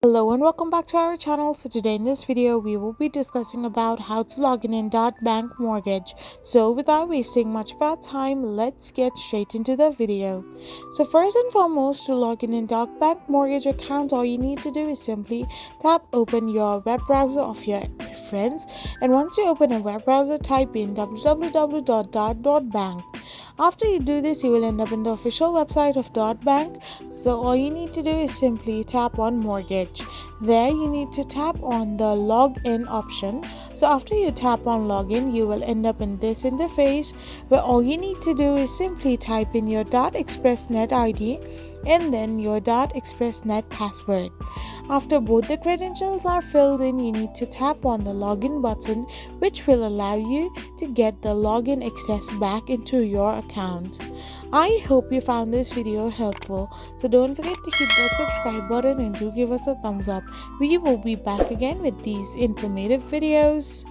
Hello and welcome back to our channel. So today in this video we will be discussing about how to log in Dot Bank Mortgage. So without wasting much of our time, let's get straight into the video. So first and foremost, to log in Dot Bank Mortgage account, all you need to do is simply tap open your web browser of your preference, and once you open a web browser, type in www.dot.bank. After you do this, you will end up in the official website of Dot Bank. So all you need to do is simply tap on mortgage. There you need to tap on the login option. So after you tap on login, you will end up in this interface where all you need to do is simply type in your Dot Express Net ID and then your Dot Express Net password. After both the credentials are filled in, you need to tap on the login button, which will allow you to get the login access back into your account. I hope you found this video helpful, so don't forget to hit that subscribe button and do give us a thumbs up. We will be back again with these informative videos.